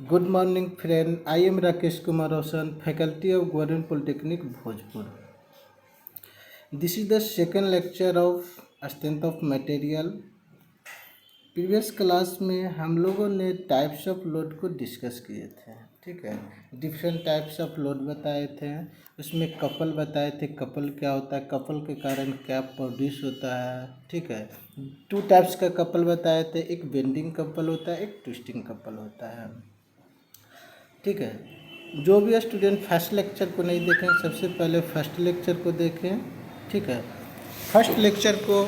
Good morning, friend. I am Rakesh Kumar Roshan, faculty of Government Polytechnic, Bhojpur. This is the second lecture of strength of material. Previous class में हम लोगों ने types of load को discuss किए थे, ठीक है। Different types of load बताए थे, उसमें कपल बताए थे, कपल क्या होता है, कपल के कारण क्या प्रोड्यूस होता है, ठीक है। टू टाइप्स का कपल बताए थे, एक बेंडिंग कपल होता है, एक ट्विस्टिंग कपल होता है, ठीक है। जो भी स्टूडेंट फर्स्ट लेक्चर को नहीं देखें, सबसे पहले फर्स्ट लेक्चर को देखें, ठीक है। फर्स्ट लेक्चर को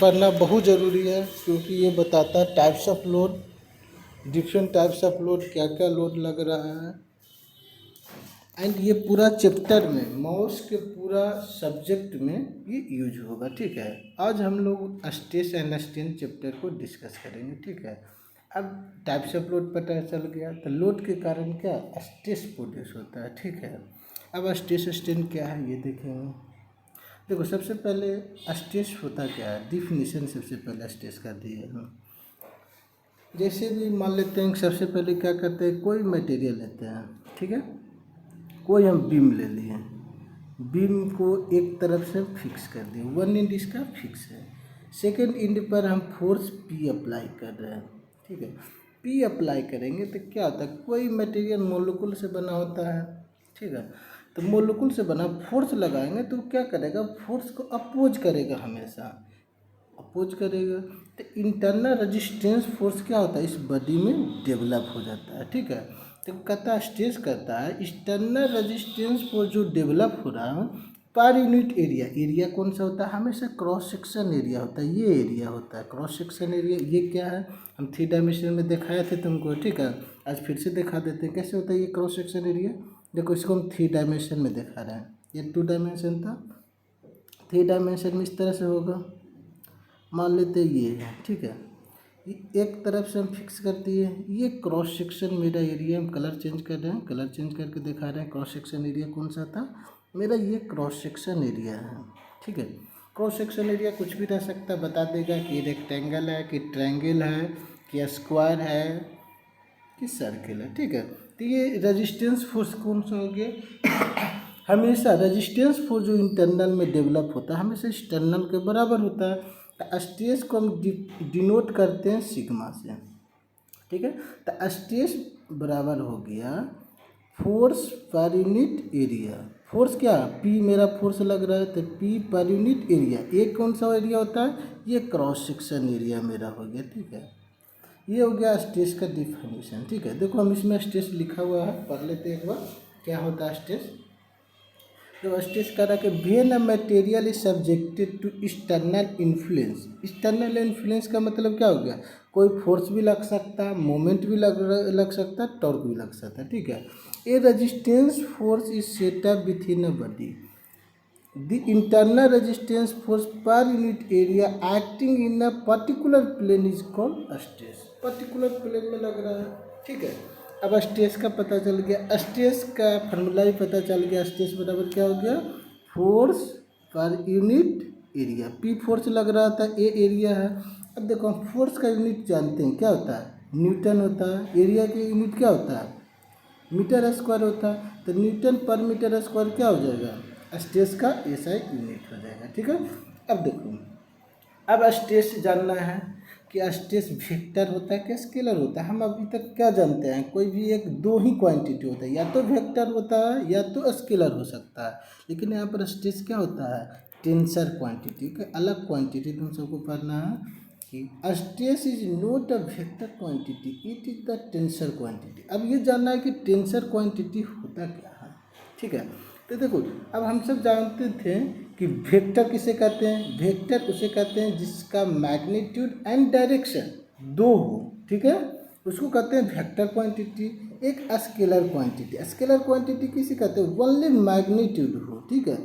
पढ़ना बहुत ज़रूरी है, क्योंकि ये बताता है types of load, different types of load, क्या क्या लोड लग रहा है। एंड ये पूरा चैप्टर में, माउस के पूरा सब्जेक्ट में ये यूज होगा, ठीक है। आज हम लोग स्ट्रेस एंड स्ट्रेन चैप्टर को डिस्कस करेंगे, ठीक है। अब टाइप्स ऑफ लोड पता चल गया, तो लोड के कारण क्या स्ट्रेस प्रोड्यूस होता है, ठीक है। अब स्ट्रेस स्ट्रेन क्या है ये देखेंगे। देखो, सबसे पहले स्ट्रेस होता क्या है, डिफिनीशन सबसे पहले स्ट्रेस का दिए हम। जैसे भी मान लेते हैं, सबसे पहले क्या करते हैं, कोई मटेरियल लेते हैं, ठीक है। कोई हम बीम ले लिए, बीम को एक तरफ से फिक्स कर दिए, वन एंड इसका फिक्स है। सेकेंड एंड पर हम फोर्स पी अप्लाई कर रहे हैं, ठीक है। पी अप्लाई करेंगे तो क्या होता है, कोई मटेरियल मोलिक्यूल से बना होता है, ठीक है। तो मोलिक्यूल से बना फोर्स लगाएंगे तो क्या करेगा, फोर्स को अपोज करेगा, हमेशा अपोज करेगा। तो इंटरनल रेजिस्टेंस फोर्स क्या होता है, इस बॉडी में डेवलप हो जाता है, ठीक है। तो कहता स्ट्रेस करता है एक्सटर्नल रेजिस्टेंस फोर्स जो डेवलप हो रहा है पर यूनिट एरिया। एरिया कौन सा होता है, हमेशा क्रॉस सेक्शन एरिया होता है, ये एरिया होता है क्रॉस सेक्शन एरिया। ये क्या है, हम 3 डायमेंशन में दिखाए थे तुमको, ठीक है। आज फिर से दिखा देते हैं कैसे होता है ये क्रॉस सेक्शन एरिया। देखो, इसको हम 3 डायमेंशन में दिखा रहे हैं, ये 2 डायमेंशन था, 3 डायमेंशन में इस तरह से होगा। मान लेते हैं ये है, ठीक है। ये एक तरफ से हम फिक्स कर दिए, ये क्रॉस सेक्शन मेरा एरिया, हम कलर चेंज कर रहे हैं, कलर चेंज करके दिखा रहे हैं क्रॉस सेक्शन एरिया कौन सा था मेरा, ये क्रॉस सेक्शन एरिया है, ठीक है। क्रॉस सेक्शन एरिया कुछ भी रह सकता है, बता देगा कि रेक्टेंगल है, कि ट्रायंगल है, कि स्क्वायर है, कि सर्किल है, ठीक है। तो ये रेजिस्टेंस फोर्स कौन सा हो गया, हमेशा रेजिस्टेंस फोर्स जो इंटरनल में डेवलप होता है हमेशा एक्सटर्नल के बराबर होता है। तो स्ट्रेस को हम डिनोट करते हैं सिग्मा से, ठीक है। तो स्ट्रेस बराबर हो गया force per unit area. Force क्या, पी मेरा फोर्स लग रहा है, तो पी पर यूनिट एरिया। एक कौन सा एरिया होता है, ये क्रॉस सेक्शन एरिया मेरा हो गया, ठीक है। ये हो गया स्ट्रेस का डिफिनीशन, ठीक है। देखो, हम इसमें स्ट्रेस लिखा हुआ है, पढ़ लेते हैं एक बार क्या होता है स्ट्रेस। तो स्ट्रेस कह रहा है कि when a material is subjected to external influence. External influence का मतलब क्या हो गया, कोई फोर्स भी लग सकता है, मोमेंट भी लग सकता है, टॉर्क भी लग सकता है, ठीक है। A resistance force is set up within a body. The internal resistance force per unit area acting in a particular plane is called stress. Particular plane में लग रहा है, ठीक है। अब स्ट्रेस का पता चल गया, स्ट्रेस का फार्मूला भी पता चल गया। स्ट्रेस बराबर क्या हो गया, force per unit area. P force लग रहा था, ए एरिया है। अब देखो, हम फोर्स का यूनिट जानते हैं क्या होता है, न्यूटन होता है। एरिया की यूनिट क्या होता है, मीटर स्क्वायर होता है। तो न्यूटन पर मीटर स्क्वायर क्या हो जाएगा, स्ट्रेस का ऐसा यूनिट हो जाएगा, ठीक है। अब देखो, अब स्ट्रेस जानना है कि स्ट्रेस वेक्टर होता है कि स्केलर होता है। हम अभी तक क्या जानते हैं, कोई भी एक दो ही क्वांटिटी होता है, या तो वेक्टर होता है या तो स्केलर हो सकता है। लेकिन यहाँ पर स्ट्रेस क्या होता है, टेंसर क्वांटिटी के अलग क्वांटिटी तुम सबको पढ़ना है कि stress is not a vector quantity, it is the tensor quantity. अब ये जानना है कि टेंसर क्वांटिटी होता क्या है, ठीक है। तो देखो, अब हम सब जानते थे कि वेक्टर किसे कहते हैं, वेक्टर उसे कहते हैं जिसका मैग्नीट्यूड एंड डायरेक्शन दो हो, ठीक है, उसको कहते हैं वेक्टर क्वांटिटी। एक स्केलर क्वांटिटी, स्केलर क्वांटिटी किसे कहते हैं, ओनली मैग्नीट्यूड हो, ठीक है,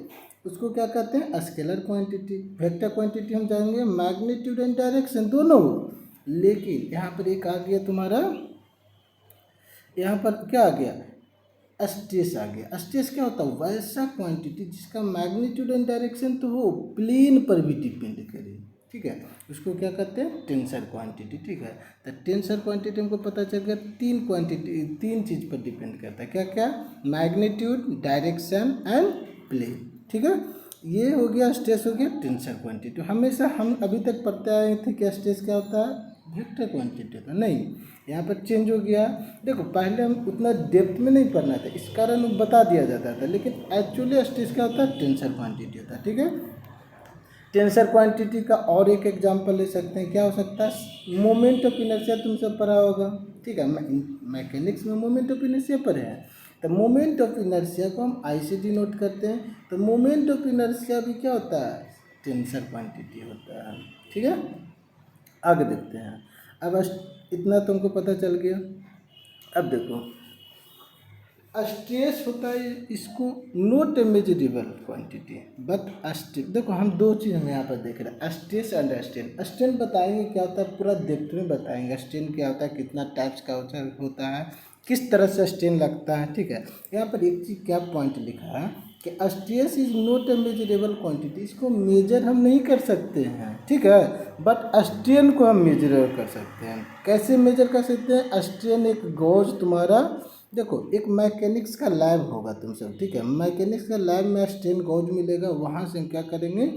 उसको क्या कहते हैं, स्केलर क्वांटिटी। वेक्टर क्वांटिटी हम जानेंगे मैग्नीट्यूड एंड डायरेक्शन दोनों हो। लेकिन यहाँ पर एक आ गया तुम्हारा, यहाँ पर क्या आ गया, स्ट्रेस आ गया। स्ट्रेस क्या होता है, वैसा क्वांटिटी जिसका मैग्नीट्यूड एंड डायरेक्शन तो हो, प्लेन पर भी डिपेंड करे, ठीक है, उसको क्या कहते हैं, टेंसर क्वांटिटी। ठीक है, तो टेंसर क्वांटिटी हमको पता चल गया तीन चीज़ पर डिपेंड करता है। क्या क्या, मैग्नीट्यूड, डायरेक्शन एंड प्लेन। ठीक है, ये हो गया स्ट्रेस, हो गया टेंसर क्वांटिटी। हमेशा हम अभी तक पढ़ते आए थे कि स्ट्रेस क्या होता है, वेक्टर क्वांटिटी होता है। नहीं, यहाँ पर चेंज हो गया। देखो पहले हम उतना डेप्थ में नहीं पढ़ना था, इस कारण बता दिया जाता था, लेकिन एक्चुअली स्ट्रेस क्या होता है, टेंसर क्वांटिटी होता है। ठीक है, टेंसर क्वांटिटी का और एक एग्जांपल ले सकते हैं, क्या हो सकता है, मोमेंट ऑफ इनर्शिया तुम सब पढ़ा होगा। ठीक है, मैकेनिक्स में मोमेंट ऑफ इनर्शिया पर है, तो मोमेंट ऑफ इनर्शिया को हम आई से डिनोट करते हैं। तो मोमेंट ऑफ इनर्शिया भी क्या होता है, टेंसर क्वांटिटी होता है। ठीक है, आगे देखते हैं। अब इतना तुमको पता चल गया। अब देखो, स्ट्रेस होता है, इसको note measurable quantity but stress. देखो हम दो चीज़ हम यहाँ पर देख रहे हैं, स्ट्रेस एंड स्ट्रेन। स्ट्रेन बताएंगे क्या होता है, पूरा डेप्थ में बताएंगे। स्ट्रेन क्या होता है, कितना टाइप्स का होता है, किस तरह से स्ट्रेन लगता है। ठीक है, यहाँ पर एक चीज़ क्या पॉइंट लिखा है कि stress is note A measurable quantity. इसको मेजर हम नहीं कर सकते हैं, ठीक है, बट स्ट्रेन को हम मेजर कर सकते हैं। कैसे मेजर कर सकते हैं, स्ट्रेन एक गॉज तुम्हारा, देखो एक मैकेनिक्स का लैब होगा तुम सब, ठीक है, मैकेनिक्स का लैब में स्ट्रेन गॉज मिलेगा, वहाँ से हम क्या करेंगे,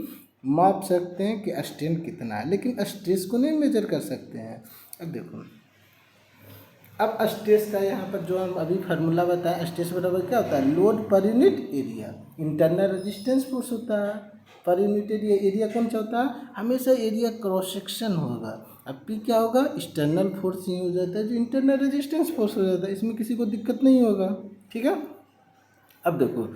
माप सकते हैं कि स्ट्रेन कितना है, लेकिन स्ट्रेस को नहीं मेजर कर सकते हैं। अब देखो, अब स्ट्रेस का यहाँ पर जो हम अभी फार्मूला बताया, स्ट्रेस बराबर क्या होता है, लोड पर unit area. Internal resistance force होता है, पर यूनिट एरिया। एरिया कौन सा होता है, हमेशा एरिया क्रॉस सेक्शन होगा। अब पी क्या होगा, एक्सटर्नल फोर्स ही हो जाता है, जो इंटरनल रेजिस्टेंस फोर्स हो जाता है, इसमें किसी को दिक्कत नहीं होगा। ठीक है, अब देखो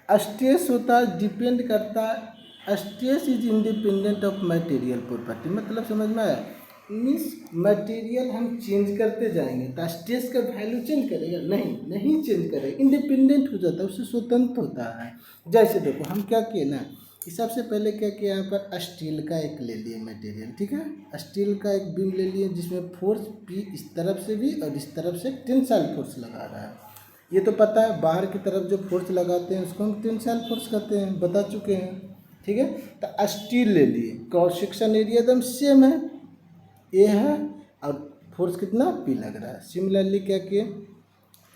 स्ट्रेस होता है, डिपेंड करता है, stress is independent of material property. मतलब समझ में आया, मीन्स मटेरियल हम चेंज करते जाएंगे तो स्ट्रेस का वैल्यू चेंज करेगा, नहीं चेंज करेगा, इंडिपेंडेंट हो जाता है, उससे स्वतंत्र होता है। जैसे देखो हम क्या किए ना, कि सबसे पहले क्या किया, यहाँ पर स्टील का एक ले लिए मटेरियल। ठीक है, स्टील का एक बीम ले लिए जिसमें फोर्स पी इस तरफ से भी और इस तरफ से टेंसाइल फोर्स लगा रहा है। ये तो पता है, बाहर की तरफ जो फोर्स लगाते हैं उसको हम टेंसाइल फोर्स कहते हैं, बता चुके हैं। ठीक है, तो स्टील ले लिए, क्रॉस सेक्शन एरिया एकदम सेम है, ए है, और फोर्स कितना पी लग रहा है। सिमिलरली क्या किए,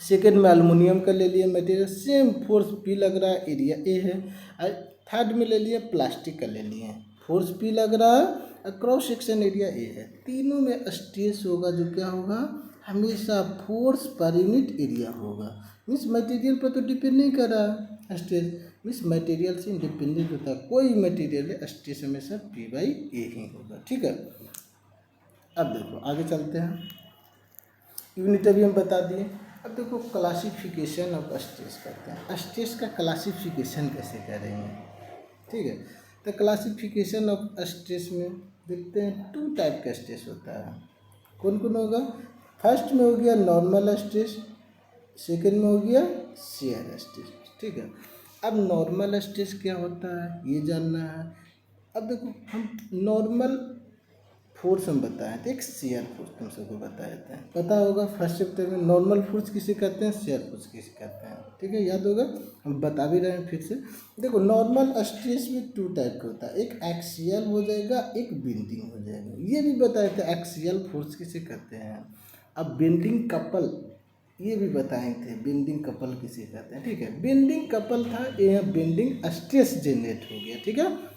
सेकेंड में एल्युमिनियम का ले लिए मटेरियल, सेम फोर्स पी लग रहा है, एरिया ए है। और थर्ड में ले लिए प्लास्टिक का ले लिए, फोर्स पी लग रहा है और क्रॉस सेक्शन एरिया ए है। तीनों में स्ट्रेस होगा जो क्या होगा, हमेशा फोर्स पर यूनिट एरिया होगा। मीन्स मटेरियल पर तो डिपेंड नहीं कर रहा स्ट्रेस, मीन्स मटेरियल से इंडिपेंडेंट होता है। कोई मटेरियल है, स्ट्रेस हमेशा पी बाई ए ही होगा। ठीक है, अब देखो आगे चलते हैं, यूनिट अभी हम बता दिए। अब देखो क्लासिफिकेशन ऑफ स्ट्रेस करते हैं, स्ट्रेस का क्लासिफिकेशन कैसे करेंगे। ठीक है, तो क्लासिफिकेशन ऑफ स्ट्रेस में देखते हैं, टू टाइप का स्ट्रेस होता है। कौन कौन होगा, फर्स्ट में हो गया नॉर्मल स्ट्रेस, सेकेंड में हो गया शियर स्ट्रेस। ठीक है, अब नॉर्मल स्ट्रेस क्या होता है ये जानना है। अब देखो हम नॉर्मल फोर्स हम बताए थे, एक शेयर फोर्स तुम सबको बताए थे, पता होगा फर्स्ट चैप्टर में नॉर्मल फोर्स किसे कहते हैं, शेयर फोर्स किसे कहते हैं। ठीक है, याद होगा, हम बता भी रहे हैं फिर से। देखो नॉर्मल स्ट्रेस में टू टाइप का होता है, एक एक्सियल हो जाएगा, एक बेंडिंग हो जाएगा। ये भी बताए थे एक्सियल फोर्स किसे कहते हैं। अब बेंडिंग कपल ये भी बताए थे, बेंडिंग कपल किसे कहते हैं। ठीक है, बेंडिंग कपल था, ये बेंडिंग स्ट्रेस जनरेट हो गया। ठीक है,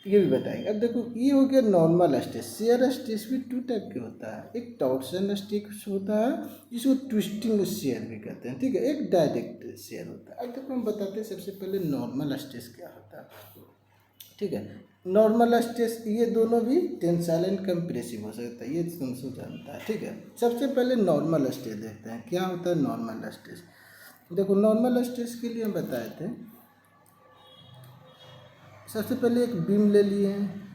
ये भी बताएंगे। अब देखो ये हो गया नॉर्मल स्ट्रेस। शेयर स्ट्रेस भी टू टाइप के होता है, एक टॉर्सन स्ट्रेस होता है जिसको ट्विस्टिंग शेयर भी कहते हैं। ठीक है, एक डायरेक्ट शेयर होता है। अब देखो हम बताते हैं सबसे पहले नॉर्मल स्ट्रेस क्या होता है। ठीक है, नॉर्मल स्ट्रेस ये दोनों भी टेंसाइल एंड कंप्रेसिव हो सकता है, ये तुम सब जानता है। ठीक है, सबसे पहले नॉर्मल स्ट्रेस देखते हैं, क्या होता है नॉर्मल स्ट्रेस। देखो नॉर्मल स्ट्रेस के लिए हम बताए थे, सबसे पहले एक बीम ले लिए हैं,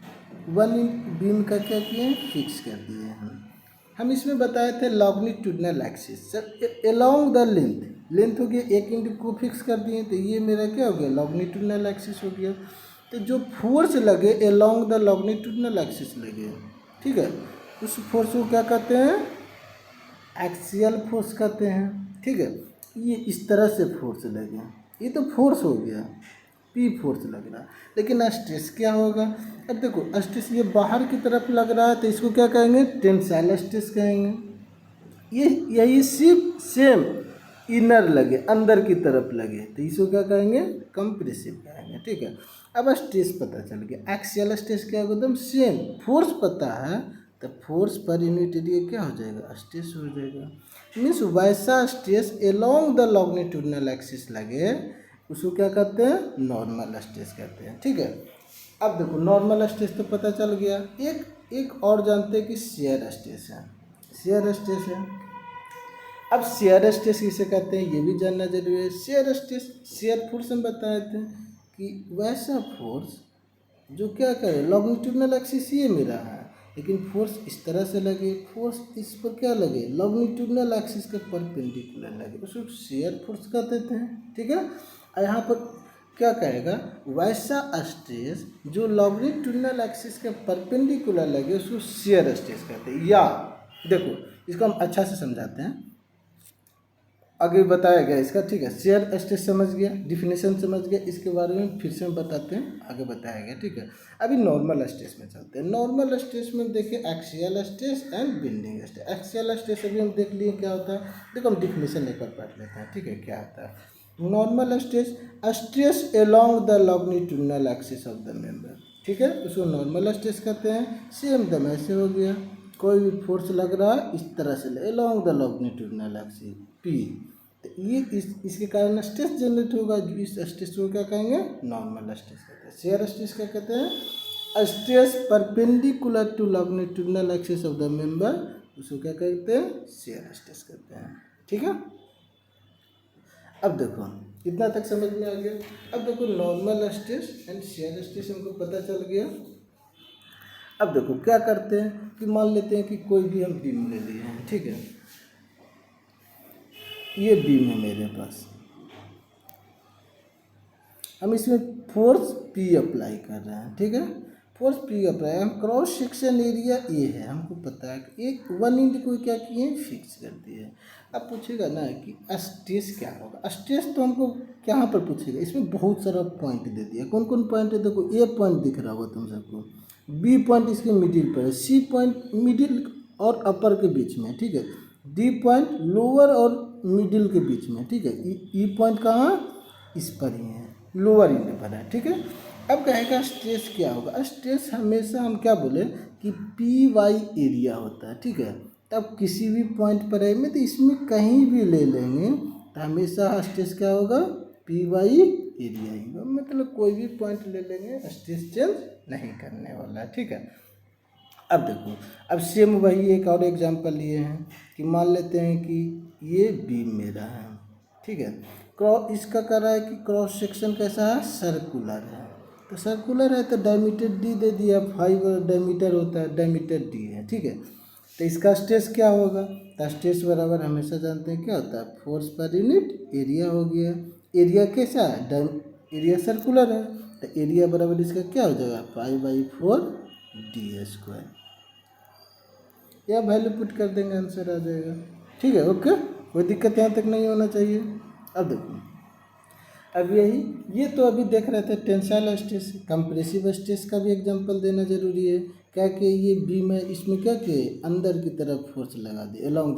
वन इंच बीम का क्या किए हैं, फिक्स कर दिए हैं। हम इसमें बताए थे longitudinal axis, sir along the length हो गया, एक इंच को फिक्स कर दिए, तो ये मेरा क्या हो गया, लॉन्गिट्यूडिनल एक्सिस हो गया। तो जो फोर्स लगे अलोंग द लॉन्गिट्यूडिनल एक्सिस लगे, ठीक है, उस फोर्स को क्या कहते हैं, एक्सियल फोर्स कहते हैं। ठीक है, ये इस तरह से फोर्स लगे, ये तो फोर्स हो गया। पी फोर्स लग रहा है। लेकिन स्ट्रेस क्या होगा, अब देखो स्ट्रेस ये बाहर की तरफ लग रहा है तो इसको क्या कहेंगे, टेंसाइल स्ट्रेस कहेंगे। ये यही सिर्फ सेम इनर लगे, अंदर की तरफ लगे तो इसको क्या कहेंगे, कंप्रेसिव कहेंगे। ठीक है, अब स्ट्रेस पता चल गया, एक्सियल स्ट्रेस क्या होगा, एकदम सेम। फोर्स पता है तो फोर्स पर यूनिट एरिया क्या हो जाएगा, स्ट्रेस हो जाएगा। मीन्स वैसा stress along the longitudinal axis लगे उसको क्या कहते हैं, नॉर्मल स्ट्रेस कहते हैं। ठीक है, अब देखो नॉर्मल स्ट्रेस तो पता चल गया, एक और जानते हैं कि शेयर स्ट्रेस है। शेयर स्ट्रेस है, अब शेयर स्ट्रेस किसे कहते हैं ये भी जानना जरूरी है। शेयर स्ट्रेस, शेयर फोर्स हम बताए थे कि वैसा फोर्स जो क्या करे, लॉन्गिट्यूडिनल एक्सिस ये मेरा है लेकिन फोर्स इस तरह से लगे, फोर्स इस पर क्या लगे, लॉन्गिट्यूडिनल एक्सिस के परपेंडिकुलर लगे, उसको शेयर फोर्स कहते थे। ठीक है, यहाँ पर क्या कहेगा, वैसा स्ट्रेस जो लॉन्गिट्यूडिनल एक्सिस के परपेंडिकुलर लगे उसको शेयर स्ट्रेस कहते हैं। या देखो इसको हम अच्छा से समझाते हैं, आगे बताया गया इसका। ठीक है, शेयर स्ट्रेस समझ गया, डिफिनेशन समझ गया, इसके बारे में फिर से हम बताते हैं, आगे बताया गया। ठीक है, अभी नॉर्मल स्ट्रेस में चलते हैं। नॉर्मल स्ट्रेस में देखिए axial stress and bending stress. Axial stress अभी हम देख लिए क्या होता है, देखो हम डिफिनेशन एक बार पढ़ लेते हैं। ठीक है, क्या होता है normal stress, stress along the longitudinal axis of the member. ठीक है, उसको नॉर्मल स्ट्रेस कहते हैं। सेम दम ऐसे हो गया, कोई भी फोर्स लग रहा है इस तरह से along the longitudinal axis P, तो ये इसके कारण स्ट्रेस जनरेट होगा, जो इस स्ट्रेस को क्या कहेंगे, नॉर्मल स्ट्रेस कहते हैं। शेयर स्ट्रेस क्या कहते हैं, stress perpendicular to longitudinal axis of the member, उसको क्या कहते हैं, शेयर स्ट्रेस कहते हैं। ठीक है, अब देखो इतना तक समझ में आ गया। अब देखो normal stress and shear stress हमको पता चल गया। अब देखो क्या करते हैं कि मान लेते हैं कि कोई भी हम बीम ले लिए हैं। ठीक है, ये बीम है मेरे पास, हम इसमें फोर्स पी अप्लाई कर रहे हैं। ठीक है, फोर्स पी अप्लाई, हम क्रॉस सेक्शन एरिया ए है, हमको पता है कि एक 1 इंच को क्या किए हैं, फिक्स कर दिए। अब पूछेगा ना कि स्ट्रेस क्या होगा, स्ट्रेस तो हमको कहाँ पर पूछेगा, इसमें बहुत सारा पॉइंट दे दिया। कौन कौन पॉइंट है, देखो ए पॉइंट दिख रहा होगा तुम सबको, बी पॉइंट इसके मिडिल पर है, सी पॉइंट मिडिल और अपर के बीच में। ठीक है, डी पॉइंट लोअर और मिडिल के बीच में। ठीक है, ई पॉइंट कहाँ, इस पर ही है, लोअर इंड पर है। ठीक है, अब कहेगा स्ट्रेस क्या होगा, स्ट्रेस हमेशा हम क्या बोले कि पी वाई एरिया होता है। ठीक है, तब किसी भी पॉइंट पर है में तो इसमें कहीं भी ले लेंगे तो हमेशा स्ट्रेस क्या होगा, पी वाई एरिया ही होगा, मतलब कोई भी पॉइंट ले लेंगे स्ट्रेस चेंज नहीं करने वाला है। ठीक है, अब देखो, अब सेम वही एक और एग्जांपल लिए हैं कि मान लेते हैं कि ये बीम मेरा है। ठीक है, इसका कह रहा है कि क्रॉस सेक्शन कैसा है, सर्कुलर है, तो सर्कुलर है तो डायमीटर डी दे दिया, 5 डायमीटर होता है, डायमीटर डी है। ठीक है, तो इसका स्ट्रेस क्या होगा, तो स्ट्रेस बराबर हमेशा जानते हैं क्या होता है, फोर्स पर यूनिट एरिया हो गया। एरिया कैसा है, एरिया सर्कुलर है तो एरिया बराबर इसका क्या हो जाएगा, 5/4 डी स्क्वायर, या वैल्यू पुट कर देंगे आंसर आ जाएगा। ठीक है, ओके, कोई दिक्कत यहाँ तक नहीं होना चाहिए। अब देखो, अब ये तो अभी देख रहे थे टेंसाइल स्ट्रेस, कंप्रेसिव स्ट्रेस का भी एग्जांपल देना जरूरी है। क्या कि ये बीम है, इसमें क्या कि अंदर की तरफ फोर्स लगा दिए अलोंग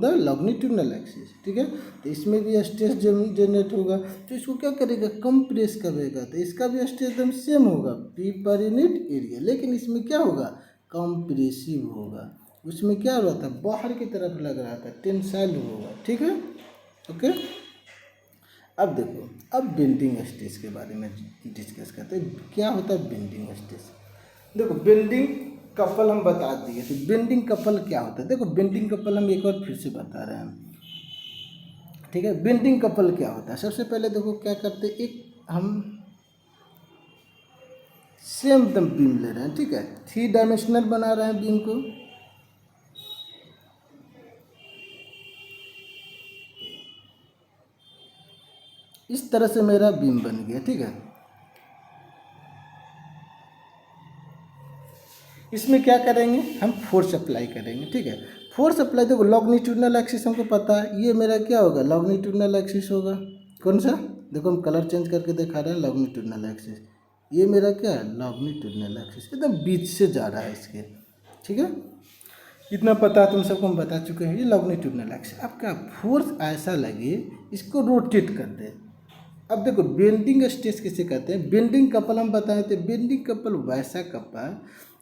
द लॉन्गिट्यूडिनल एक्सिस। ठीक है, तो इसमें भी स्ट्रेस जनरेट होगा, तो इसको क्या करेगा, कंप्रेस करेगा, तो इसका भी स्ट्रेस एकदम सेम होगा, पी पर यूनिट एरिया, लेकिन इसमें क्या होगा, कंप्रेसिव होगा। उसमें क्या हो रहा था, बाहर की तरफ लग रहा था, टेंसाइल होगा। ठीक है, ओके। अब देखो, अब बेंडिंग स्ट्रेस के बारे में डिस्कस करते हैं। क्या होता है बेंडिंग स्ट्रेस, देखो बेंडिंग कपल हम बता दिए, तो बेंडिंग कपल क्या होता है, देखो बेंडिंग कपल हम एक बार फिर से बता रहे हैं। ठीक है, बेंडिंग कपल क्या होता है, सबसे पहले देखो क्या करते हैं, एक हम सेम दम बीम ले रहे हैं। ठीक है, 3 डायमेंशनल बना रहे हैं बीम को, इस तरह से मेरा बीम बन गया। ठीक है, इसमें क्या करेंगे, हम फोर्स अप्लाई करेंगे। ठीक है, फोर्स अप्लाई, देखो लॉन्गिट्यूडिनल एक्सिस हमको पता है, ये मेरा क्या होगा, लॉन्गिट्यूडिनल एक्सिस होगा, कौन सा, देखो हम कलर चेंज करके दिखा रहे हैं लॉन्गिट्यूडनल एक्सिस। ये मेरा क्या है, लॉन्गिट्यूडनल एक्सिस, एकदम बीच से जा रहा है इसके, ठीक है। इतना पता तुम सबको हम बता चुके हैं, ये लॉन्गिट्यूडनल एक्सिस। अब क्या फोर्स ऐसा लगे इसको रोटेट कर दे। अब देखो बेंडिंग स्ट्रेस किसे कहते हैं, बेंडिंग कपल हम बताए थे। बेंडिंग कपल वैसा कपल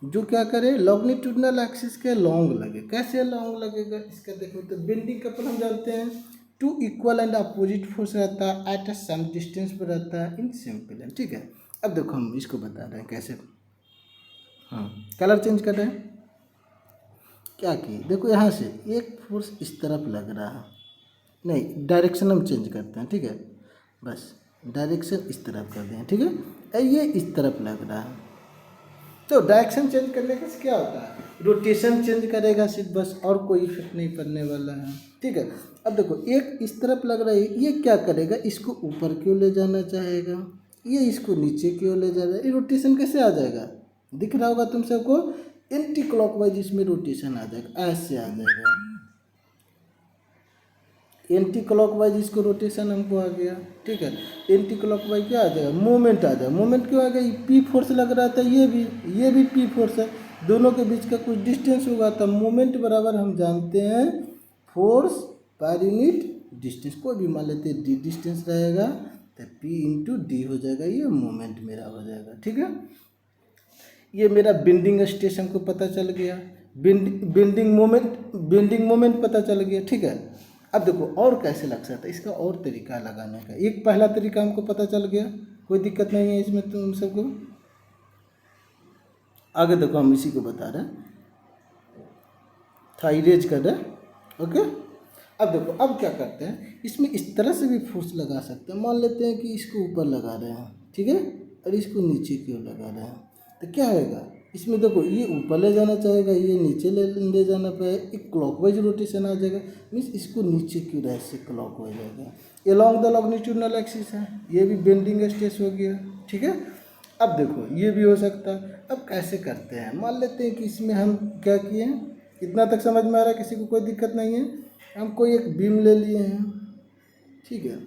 जो क्या करे, लॉन्गिट्यूडनल एक्सिस के लॉन्ग लगे। कैसे लॉन्ग लगेगा इसका देखो, तो बेंडिंग कपल हम जानते हैं two equal and opposite force रहता है एट अ सम डिस्टेंस पर रहता है इन सिंपल एंड, ठीक है। अब देखो हम इसको बता रहे हैं कैसे। हाँ, कलर चेंज कर रहे हैं, क्या किए देखो, यहाँ से एक फोर्स इस तरफ लग रहा है, नहीं डायरेक्शन हम चेंज करते हैं, ठीक है। बस डायरेक्शन इस तरफ कर दें, ठीक है। ये इस तरफ लग रहा है, तो डायरेक्शन चेंज करने का क्या होता है, रोटेशन चेंज करेगा सिर्फ, बस और कोई इफेक्ट नहीं पड़ने वाला है, ठीक है। अब देखो एक इस तरफ लग रहा है, ये क्या करेगा, इसको ऊपर क्यों ले जाना चाहेगा, ये इसको नीचे क्यों ले जाएगा, ये रोटेशन कैसे आ जाएगा, दिख रहा होगा तुम सबको, एंटी क्लॉकवाइज इसमें रोटेशन आ जाएगा, ऐसे आ जाएगा एंटी क्लॉकवाइज, इसको रोटेशन हमको आ गया, ठीक है। एंटी क्लॉकवाइज क्या आ जाएगा, मोमेंट आ जाएगा। मोमेंट क्यों आ गया, पी फोर्स लग रहा था, ये भी पी फोर्स है, दोनों के बीच का कुछ डिस्टेंस होगा, तब मोमेंट बराबर हम जानते हैं फोर्स पर यूनिट डिस्टेंस। कोई भी मान लेते हैं डी डिस्टेंस रहेगा तो पी इंटू डी हो जाएगा, ये मोमेंट मेरा हो जाएगा, ठीक है। ये मेरा बेंडिंग स्ट्रेस हमको पता चल गया, बेंडिंग मोमेंट पता चल गया, ठीक है। अब देखो और कैसे लग सकता है, इसका और तरीका लगाने का। एक पहला तरीका हमको पता चल गया, कोई दिक्कत नहीं है इसमें तुम सबको। आगे देखो हम इसी को बता रहे हैं, थाइरेज कर रहे हैं, ओके। अब देखो अब क्या करते हैं, इसमें इस तरह से भी फोर्स लगा सकते हैं। मान लेते हैं कि इसको ऊपर लगा रहे हैं, ठीक है, और इसको नीचे क्यों लगा रहे हैं, तो क्या होगा इसमें, देखो ये ऊपर ले जाना चाहेगा, ये नीचे ले जाना पाएगा, एक क्लॉकवाइज रोटेशन आ जाएगा। मीन्स इसको नीचे क्यों रहे, से क्लॉकवाइज आएगा, अलोंग द लॉन्गिट्यूडनल एक्सिस है, ये भी बेंडिंग स्ट्रेस हो गया, ठीक है। अब देखो ये भी हो सकता है। अब कैसे करते हैं, मान लेते हैं कि इसमें हम क्या किए हैं, इतना तक समझ में आ रहा है, किसी को कोई दिक्कत नहीं है। हम कोई एक बीम ले लिए हैं, ठीक है,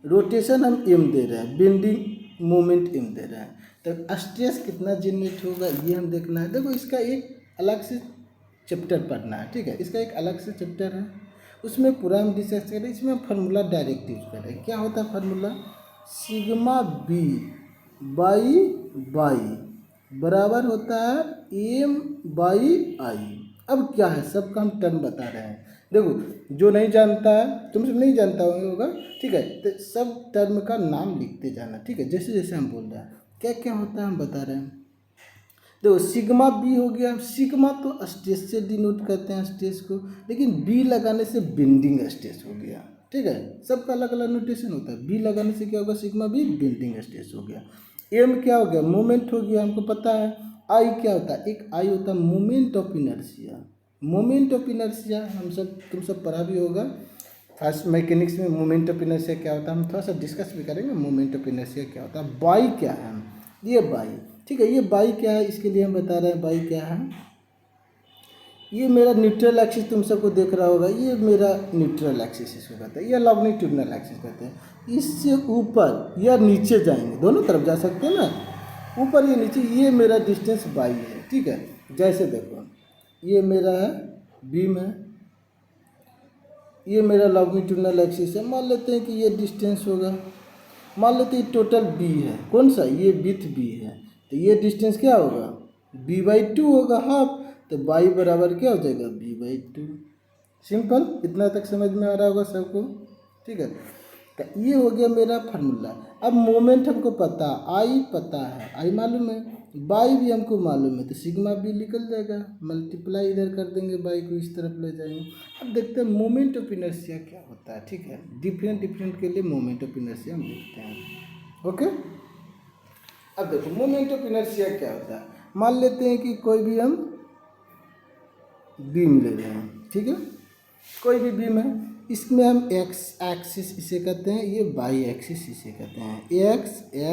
रोटेशन हम एम दे रहे हैं, बेंडिंग मोमेंट एम दे रहे हैं, तो स्ट्रेस कितना जनरेट होगा ये हम देखना है। देखो इसका एक अलग से चैप्टर पढ़ना है, ठीक है, इसका एक अलग से चैप्टर है, उसमें पूरा हम डिस्कस करें। इसमें हम फार्मूला डायरेक्ट यूज करें। क्या होता है फार्मूला, सिग्मा बी बाई बराबर होता है एम बाई आई। अब क्या है, सबका हम टर्म बता रहे हैं। देखो जो नहीं जानता है, तुम सब नहीं जानता होगा, ठीक है, तो सब टर्म का नाम लिखते जाना, ठीक है, जैसे जैसे हम बोल रहे हैं क्या क्या होता है हम बता रहे हैं। देखो सिग्मा बी हो गया, सिग्मा तो स्ट्रेस से डिनोट करते हैं स्ट्रेस को, लेकिन बी लगाने से बेंडिंग स्ट्रेस हो गया, ठीक है, सबका अलग अलग नोटेशन होता है। बी लगाने से क्या होगा, सिग्मा बी बेंडिंग स्ट्रेस हो गया। एम क्या हो गया, मोमेंट हो गया, हमको पता है। आई क्या होता है, एक आई होता है moment of inertia. Moment of inertia हम सब तुम सब पढ़ा भी होगा फर्स्ट मैकेनिक्स में, मोमेंट ऑफ इनर्शिया क्या होता है, हम थोड़ा सा डिस्कस भी करेंगे मोमेंट ऑफ इनर्शिया क्या होता है। बाई क्या है, ये बाई, ठीक है, ये बाई क्या है, इसके लिए हम बता रहे हैं बाई क्या है। ये मेरा न्यूट्रल एक्सिस तुम सबको देख रहा होगा, ये मेरा न्यूट्रल एक्सिस इसको कहते हैं, या लॉन्गिट्यूडनल एक्सिस कहते हैं। इससे ऊपर या नीचे जाएंगे, दोनों तरफ जा सकते हैं ना, ऊपर या नीचे, ये मेरा डिस्टेंस बाई है, ठीक है। जैसे देखो ये मेरा है बीम है, ये मेरा लॉन्गिट्यूडनल एक्सिस है, मान लेते हैं कि ये डिस्टेंस होगा, मान लेते हैं टोटल बी है, कौन सा, ये विथ बी है, तो ये डिस्टेंस क्या होगा, b/2 होगा, हाफ, तो बाई बराबर क्या हो जाएगा, b/2। सिंपल, इतना तक समझ में आ रहा होगा सबको, ठीक है। तो ये हो गया मेरा फार्मूला। अब मोमेंट हमको पता, आई पता है, आई मालूम है, बाई भी हमको मालूम है, तो सिग्मा बी निकल जाएगा, मल्टीप्लाई इधर कर देंगे, बाई को इस तरफ ले जाएंगे। अब देखते हैं मोमेंट ऑफ इनर्शिया क्या होता है, ठीक है, डिफरेंट के लिए मोमेंट ऑफ इनर्शिया हम लिखते हैं, ओके। अब देखो मोमेंट ऑफ इनर्शिया क्या होता है, मान लेते हैं कि कोई भी हम बीम ले रहे हैं, ठीक है, कोई भी बीम है, इसमें हम एक्स एक्सिस इसे कहते हैं, ये बाई एक्सिस इसे कहते हैं,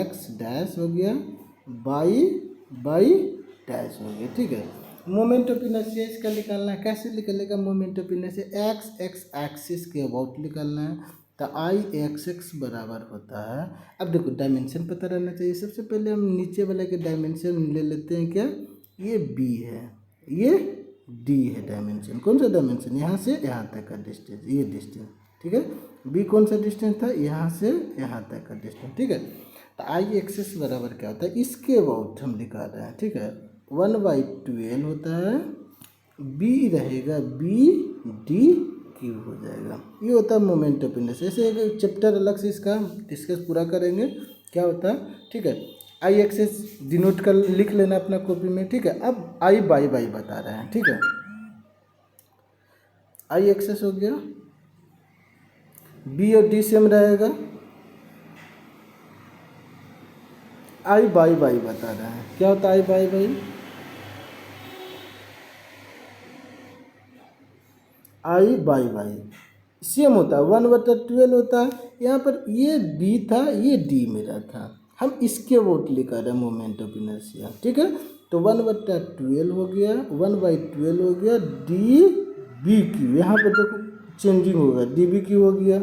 एक्स डैश हो गया, बाई डैश हो गया, ठीक है। मोमेंट ऑफ इनर्शिया इसका निकालना है, कैसे निकलेगा moment of inertia, x axis के अबाउट निकालना है, तो आई एक्स एक्स बराबर होता है, अब देखो डायमेंशन पता रहना चाहिए। सबसे पहले हम नीचे वाले के डायमेंशन ले लेते हैं। क्या, ये बी है, ये डी है। डायमेंशन कौन सा डायमेंशन, यहाँ से यहाँ तक का डिस्टेंस, ये डिस्टेंस, ठीक है। बी कौन सा डिस्टेंस था, यहाँ से यहाँ तक का डिस्टेंस, ठीक है। तो आई एक्सेस बराबर क्या होता है, इसके अबाउट हम दिखा रहे हैं, ठीक है। 1/12 होता है, बी रहेगा बी डी क्यूब हो जाएगा। ये होता है मोमेंट ऑफ इनर्शिया। ऐसे एक चैप्टर अलग से इसका डिस्कस पूरा करेंगे क्या होता है, ठीक है। आई एक्सेस डिनोट कर लिख लेना अपना कॉपी में, ठीक है। अब आई बाई बाई बता रहे हैं, ठीक है। आई एक्सेस हो गया, बी और डी सेम रहेगा, आई बाई बाई बता रहे हैं। क्या होता है आई बाई बाई, आई बाई बाई सेम होता है, 1/12 होता है। यहाँ पर ये बी था, ये डी मेरा था, हम इसके वोट लिखा रहे हैं मोमेंट ऑफ इनर्शिया, ठीक है। तो 1/12 हो गया, 1/12 हो गया डी बी क्यू, यहाँ पर देखो चेंजिंग होगा, डी बी क्यू हो गया,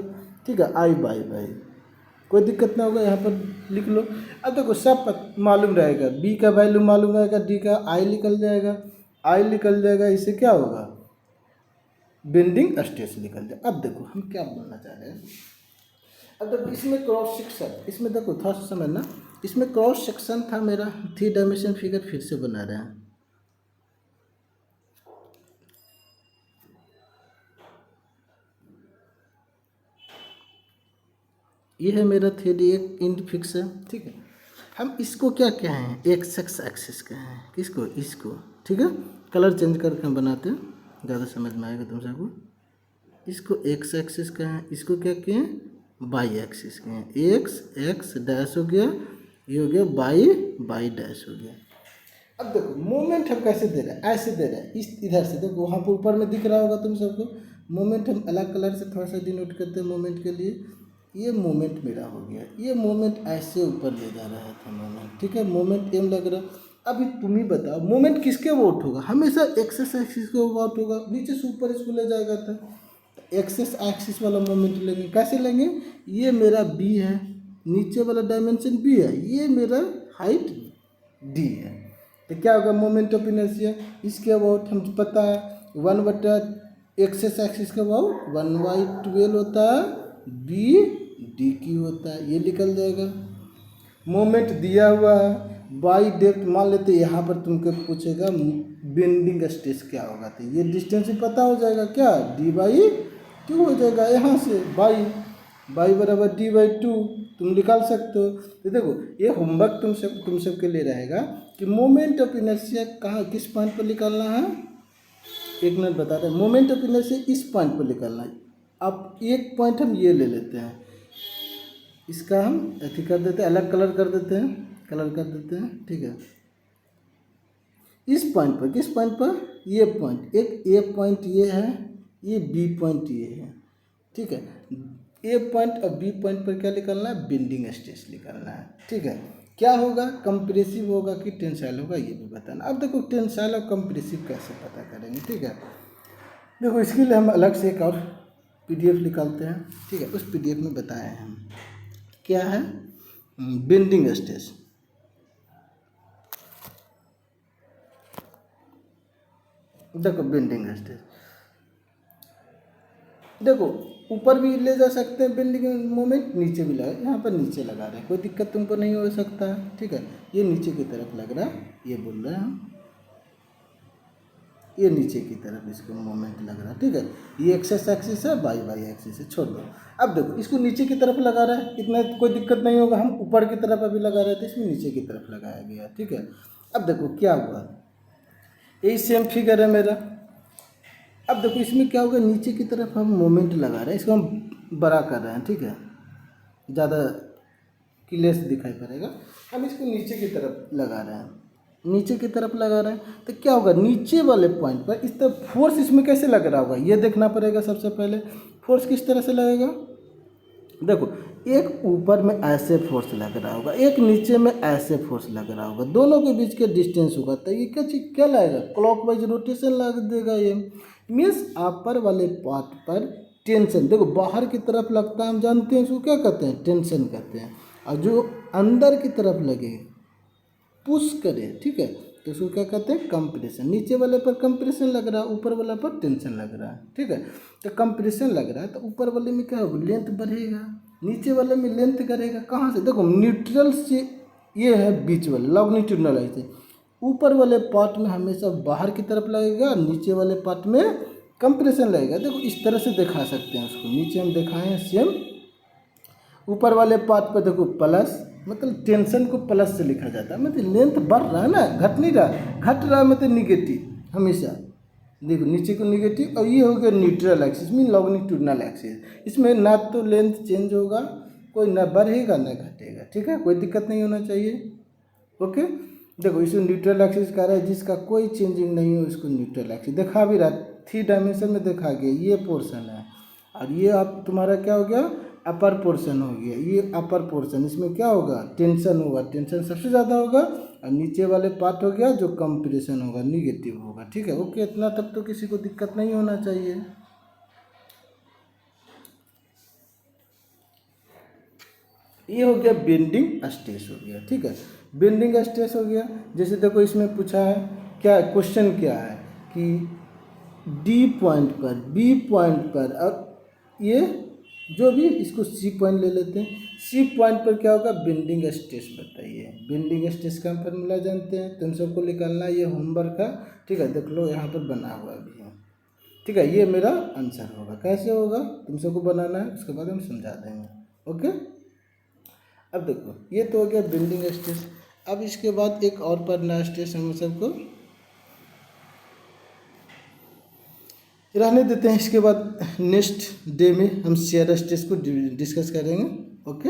ठीक है। आई बाई बाई, कोई दिक्कत ना होगा, यहाँ पर लिख लो। अब देखो सब मालूम रहेगा, बी का वैल्यू मालूम रहेगा, डी का आई निकल जाएगा, आई निकल जाएगा, इससे क्या होगा, बेंडिंग स्ट्रेस निकल जाए। अब देखो हम क्या बोलना चाह रहे हैं। अब देखो इसमें क्रॉस सेक्शन, इसमें देखो थोड़ा सा समझना, इसमें क्रॉस सेक्शन था मेरा, 3 डायमेंशन फिगर फिर से बना रहे हैं। ये है मेरा 3D एक इंड फिक्स है, ठीक है। हम इसको क्या कहें, एक्स एक्स एक्सिस कहें, किसको, इसको, ठीक है। कलर चेंज करके हम बनाते हैं, ज़्यादा समझ में आएगा तुम सबको। इसको एक्स एक्सिस कहें, इसको क्या कहें, बाई एक्सिस कहें। एक्स एक्स डैश हो गया, ये हो गया बाई बाई डैश हो गया। अब देखो मोमेंट हम कैसे दे रहे हैं, ऐसे दे रहे हैं, इस इधर से देखो, वहाँ पर ऊपर में दिख रहा होगा तुम सबको। मोमेंट हम अलग कलर से थोड़ा सा डिनोट करते हैं मोमेंट के लिए। ये मोमेंट मेरा हो गया, ये मोमेंट ऐसे ऊपर ले जा रहा था मोमेंट, ठीक है। मोमेंट एम लग रहा। अभी तुम ही बताओ मोमेंट किसके वोट होगा, हमेशा एक्सेस एक्सिस के वोट होगा, नीचे से ऊपर इसको ले जाएगा था। एक्सेस एक्सिस वाला मोमेंट लेंगे, कैसे लेंगे, ये मेरा बी है, नीचे वाला डायमेंशन बी है, ये मेरा हाइट डी है। तो क्या होगा मोमेंट ऑफ इनर्शिया, इसके अबाउट हम पता है 1/एक्सेस एक्सिस का अबाउट 1/12 होता है, बी डी क्यू होता है, ये निकल जाएगा। मोमेंट दिया हुआ है बाई डेप्थ, मान लेते यहाँ पर तुमको पूछेगा बेंडिंग स्ट्रेस क्या होगा, तो ये डिस्टेंस ही पता हो जाएगा, क्या d/2 हो जाएगा। यहाँ से बाई बराबर d/2 तुम निकाल सकते हो। तो देखो ये होमवर्क तुम सबके लिए रहेगा कि मोमेंट ऑफ इनर्शिया कहाँ किस पॉइंट पर निकालना है। एक मिनट बता रहे हैं, मोमेंट ऑफ इनर्शिया इस पॉइंट पर निकालना है। अब एक पॉइंट हम ये ले लेते हैं, इसका हम ऐसे कर देते हैं, अलग कलर कर देते हैं, ठीक है। इस पॉइंट पर, किस पॉइंट पर, ये पॉइंट, एक ए पॉइंट ये है, ये बी पॉइंट ये है, ठीक है। ए पॉइंट और बी पॉइंट पर क्या निकालना है, बेंडिंग स्ट्रेस निकालना है, ठीक है। क्या होगा, कंप्रेसिव होगा कि टेंसाइल होगा, ये भी बताना। अब देखो टेंसाइल और कंप्रेसिव कैसे पता करेंगे, ठीक है। देखो इसके लिए हम अलग से एक और PDF निकालते हैं, ठीक है। उस PDF में बताए हैं हम क्या है, बेंडिंग स्ट्रेस। देखो बेंडिंग स्ट्रेस, देखो ऊपर भी ले जा सकते हैं बेंडिंग मोमेंट, नीचे भी लगा, यहाँ पर नीचे लगा रहे हैं, कोई दिक्कत तुमको नहीं हो सकता है, ठीक है। ये नीचे की तरफ लग रहा है, ये बोल रहे हैं हम, ये नीचे की तरफ इसको मोमेंट लग रहा है, ठीक है। ये एक्सेस एक्सिस है, बाई बाई एक्सिस है, छोड़ दो। अब देखो इसको नीचे की तरफ लगा रहा है, इतना कोई दिक्कत नहीं होगा। हम ऊपर की तरफ अभी लगा रहे थे, इसमें नीचे की तरफ लगाया गया, ठीक है। अब देखो क्या हुआ, यही सेम फिगर है मेरा। अब देखो इसमें क्या होगा, नीचे की तरफ हम मोमेंट लगा रहे हैं, इसको हम बड़ा कर रहे हैं, ठीक है, ज़्यादा क्लियर से दिखाई पड़ेगा। हम इसको नीचे की तरफ लगा रहे हैं, नीचे की तरफ लगा रहे हैं, तो क्या होगा, नीचे वाले पॉइंट पर इस तरफ फोर्स इसमें कैसे लग रहा होगा, ये देखना पड़ेगा सबसे पहले। फोर्स किस तरह से लगेगा, देखो एक ऊपर में ऐसे फोर्स लग रहा होगा, एक नीचे में ऐसे फोर्स लग रहा होगा, दोनों के बीच के डिस्टेंस होगा, तो ये क्या चीज क्या लगेगा, क्लॉकवाइज रोटेशन लग देगा। ये मीन्स अपर वाले पार्ट पर टेंशन, देखो बाहर की तरफ लगता है हम जानते हैं उसको क्या कहते हैं, टेंशन कहते हैं। और जो अंदर की तरफ लगे, पुश करे, ठीक है, तो उसको क्या कहते हैं, कंप्रेशन। नीचे वाले पर कंप्रेशन लग रहा है, ऊपर वाला पर टेंशन लग रहा है, ठीक है। तो कंप्रेशन लग रहा है तो ऊपर वाले में क्या होगा, लेंथ बढ़ेगा, नीचे वाले में लेंथ करेगा। कहाँ से, देखो न्यूट्रल से ये है बीच वाले लॉन्गिट्यूडनल ऐसे, ऊपर वाले पार्ट में हमेशा बाहर की तरफ लगेगा, नीचे वाले पार्ट में कंप्रेशन लगेगा। देखो इस तरह से दिखा सकते हैं उसको, नीचे हम दिखाए हैं सेम, ऊपर वाले पार्ट पे देखो प्लस, मतलब टेंशन को प्लस से लिखा जाता है, मतलब लेंथ बढ़ रहा है ना, घट नहीं रहा, घट रहा है मतलब निगेटिव हमेशा। देखो नीचे को निगेटिव, और ये हो गया neutral axis mean longitudinal axis. इसमें ना तो लेंथ चेंज होगा, कोई ना बढ़ेगा ना घटेगा, ठीक है, कोई दिक्कत नहीं होना चाहिए। ओके, देखो इसको न्यूट्रल एक्सिस कह रहा है, जिसका कोई चेंजिंग नहीं हो इसको न्यूट्रल एक्सिस दिखा भी रहा है, 3 डायमेंशन में दिखा गया, ये पोर्शन है। और ये आप तुम्हारा क्या हो गया, अपर पोर्शन हो गया, ये अपर पोर्शन, इसमें क्या होगा, टेंशन होगा, टेंशन सबसे ज़्यादा होगा। और नीचे वाले पार्ट हो गया जो कंप्रेशन होगा, निगेटिव होगा, ठीक है। ओके, इतना तब तो किसी को दिक्कत नहीं होना चाहिए। ये हो गया बेंडिंग स्ट्रेस हो गया, ठीक है, बेंडिंग स्ट्रेस हो गया। जैसे देखो इसमें पूछा है, क्या क्वेश्चन क्या है कि डी पॉइंट पर, बी पॉइंट पर, और ये जो भी, इसको सी पॉइंट ले लेते हैं, सी पॉइंट पर क्या होगा, बेंडिंग स्ट्रेस बताइए। बेंडिंग स्ट्रेस का हम फॉर्मूला जानते हैं, तुम सबको निकालना है, ये होमवर्क है, ठीक है, देख लो यहाँ पर बना हुआ भी है, ठीक है। ये मेरा आंसर होगा, कैसे होगा तुम सबको बनाना है, उसके बाद हम समझा देंगे। ओके, अब देखो ये तो हो गया बेंडिंग स्ट्रेस। अब इसके बाद एक और पढ़ना स्ट्रेस हम सबको रहने देते हैं, इसके बाद नेक्स्ट डे में हम शियर स्ट्रेस को डिस्कस करेंगे। ओके।